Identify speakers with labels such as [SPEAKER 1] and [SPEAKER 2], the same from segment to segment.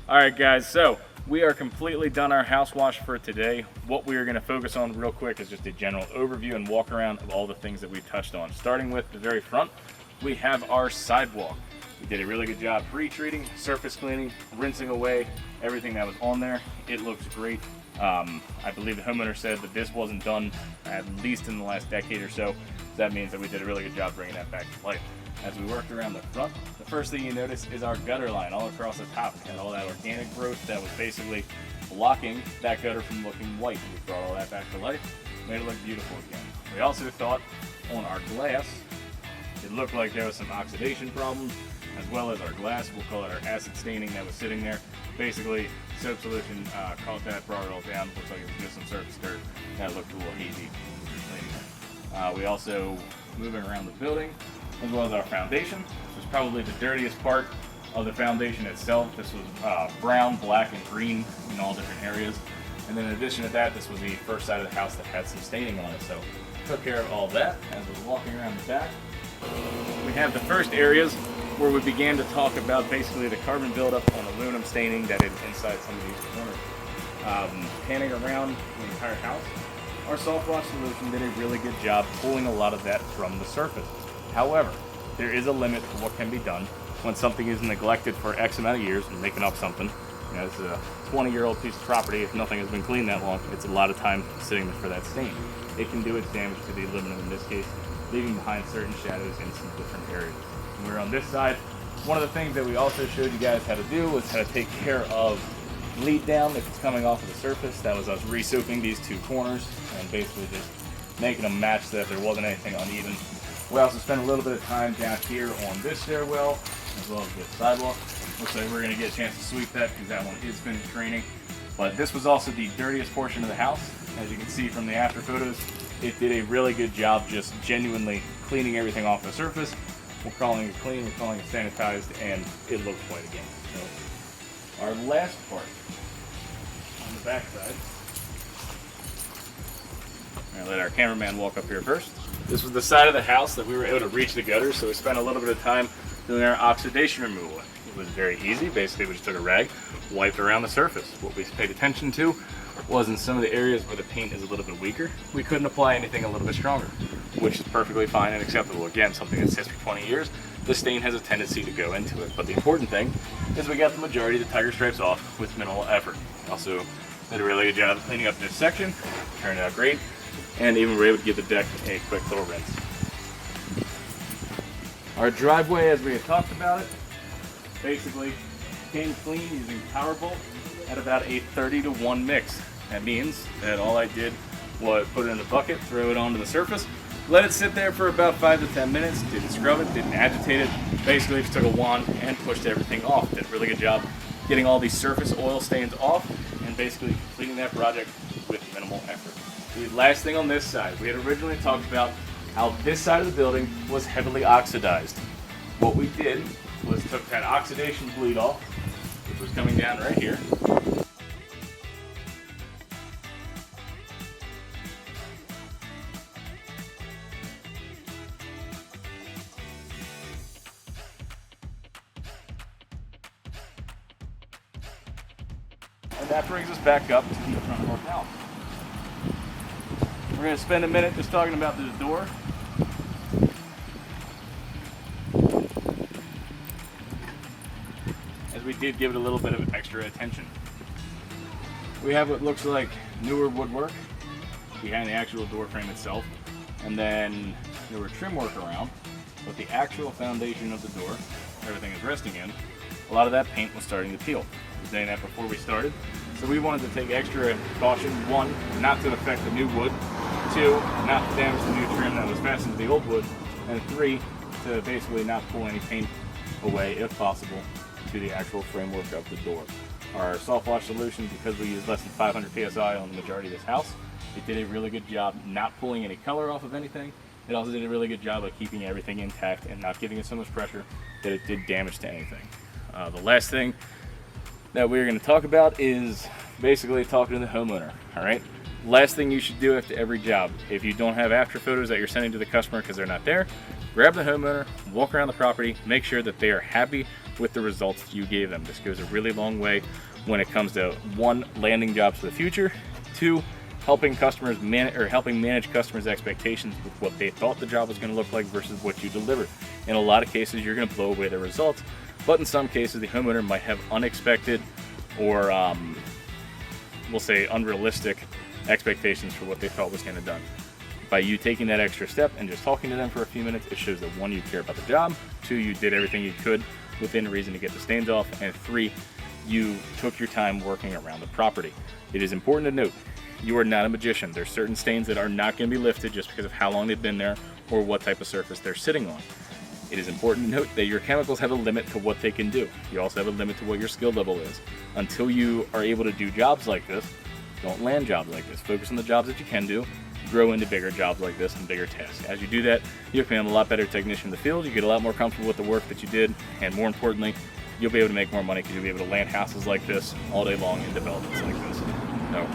[SPEAKER 1] All right, guys, so we are completely done our house wash for today. What we are going to focus on real quick is just a general overview and walk around of all the things that we've touched on. Starting with the very front, we have our sidewalk. We did a really good job pre-treating, surface cleaning, rinsing away everything that was on there. It looks great. I believe the homeowner said that this wasn't done at least in the last decade or so. That means that we did a really good job bringing that back to life. As we worked around the front, the first thing you notice is our gutter line all across the top. And all that organic growth that was basically blocking that gutter from looking white. We brought all that back to life, made it look beautiful again. We also thought on our glass, it looked like there was some oxidation problems, as well as our glass, we'll call it our acid staining that was sitting there. Basically, soap solution caught that, brought it all down. Looks like it was just some surface dirt. That looked a little hazy. We also, moving around the building, as well as our foundation. This was probably the dirtiest part of the foundation itself. This was brown, black, and green in all different areas. And then in addition to that, this was the first side of the house that had some staining on it. So took care of all that. As we're walking around the back, we have the first areas where we began to talk about basically the carbon buildup on aluminum staining that is inside some of these corners. Panning around the entire house, our soft wash solution did a really good job pulling a lot of that from the surface. However, there is a limit to what can be done when something is neglected for X amount of years and making up something. You know, it's a 20-year-old piece of property. If nothing has been cleaned that long, it's a lot of time sitting there for that stain. It can do its damage to the aluminum in this case, leaving behind certain shadows in some different areas. When we're on this side, one of the things that we also showed you guys how to do was how to take care of bleed down if it's coming off of the surface. That was us re-soaping these two corners and basically just making them match so that there wasn't anything uneven. We also spent a little bit of time down here on this stairwell, as well as this sidewalk. Looks like we're going to get a chance to sweep that because that one is finished draining. But this was also the dirtiest portion of the house. As you can see from the after photos, it did a really good job just genuinely cleaning everything off the surface. We're calling it clean, we're calling it sanitized, and it looks white again. So our last part on the back side. I'm going to let our cameraman walk up here first. This was the side of the house that we were able to reach the gutters, so we spent a little bit of time doing our oxidation removal. It was very easy. Basically, we just took a rag, wiped around the surface. What we paid attention to was in some of the areas where the paint is a little bit weaker, we couldn't apply anything a little bit stronger, which is perfectly fine and acceptable. Again, something that sits for 20 years, the stain has a tendency to go into it. But the important thing is we got the majority of the tiger stripes off with minimal effort. Also did a really good job of cleaning up this section, turned out great. And even were able to give the deck a quick little rinse. Our driveway, as we had talked about it, basically came clean using power bolt at about a 30-to-1 mix. That means that all I did was put it in the bucket, throw it onto the surface, let it sit there for about 5 to 10 minutes, didn't scrub it, didn't agitate it, basically just took a wand and pushed everything off. Did a really good job getting all these surface oil stains off and basically completing that project with minimal effort. The last thing on this side, we had originally talked about how this side of the building was heavily oxidized. What we did was took that oxidation bleed off, which was coming down right here. And that brings us back up to the front of our house. We're going to spend a minute just talking about this door. As we did give it a little bit of extra attention. We have what looks like newer woodwork behind the actual door frame itself, and then there were trim work around, but the actual foundation of the door, everything is resting in, a lot of that paint was starting to peel. I was saying that before we started. So we wanted to take extra caution. One, not to affect the new wood. Two, not to damage the new trim that was fastened to the old wood. And three, to basically not pull any paint away, if possible, to the actual framework of the door. Our soft wash solution, because we used less than 500 psi on the majority of this house, it did a really good job not pulling any color off of anything. It also did a really good job of keeping everything intact and not giving it so much pressure that it did damage to anything. The last thing that we're going to talk about is basically talking to the homeowner. All right, last thing you should do after every job, if you don't have after photos that you're sending to the customer because they're not there, grab the homeowner, walk around the property, make sure that they are happy with the results you gave them. This goes a really long way when it comes to 1, landing jobs for the future, 2, helping customers manage customers' expectations with what they thought the job was going to look like versus what you delivered. In a lot of cases, you're going to blow away the results, but in some cases, the homeowner might have unexpected or we'll say unrealistic expectations for what they thought was going to be done. By you taking that extra step and just talking to them for a few minutes, it shows that 1, you care about the job, 2, you did everything you could within reason to get the stains off, and 3, you took your time working around the property. It is important to note, you are not a magician. There's certain stains that are not going to be lifted just because of how long they've been there or what type of surface they're sitting on. It is important to note that your chemicals have a limit to what they can do. You also have a limit to what your skill level is. Until you are able to do jobs like this, don't land jobs like this. Focus on the jobs that you can do, grow into bigger jobs like this and bigger tasks. As you do that, you'll become a lot better technician in the field, you get a lot more comfortable with the work that you did, and more importantly, you'll be able to make more money because you'll be able to land houses like this all day long in developments like this. So,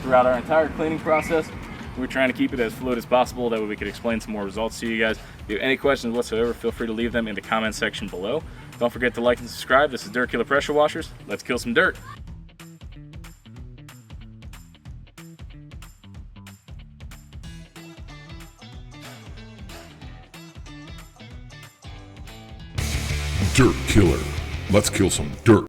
[SPEAKER 1] throughout our entire cleaning process, we're trying to keep it as fluid as possible, that way we could explain some more results to you guys. If you have any questions whatsoever, feel free to leave them in the comment section below. Don't forget to like and subscribe. This is Dirt Killer Pressure Washers. Let's kill some dirt.
[SPEAKER 2] Dirt Killer. Let's kill some dirt.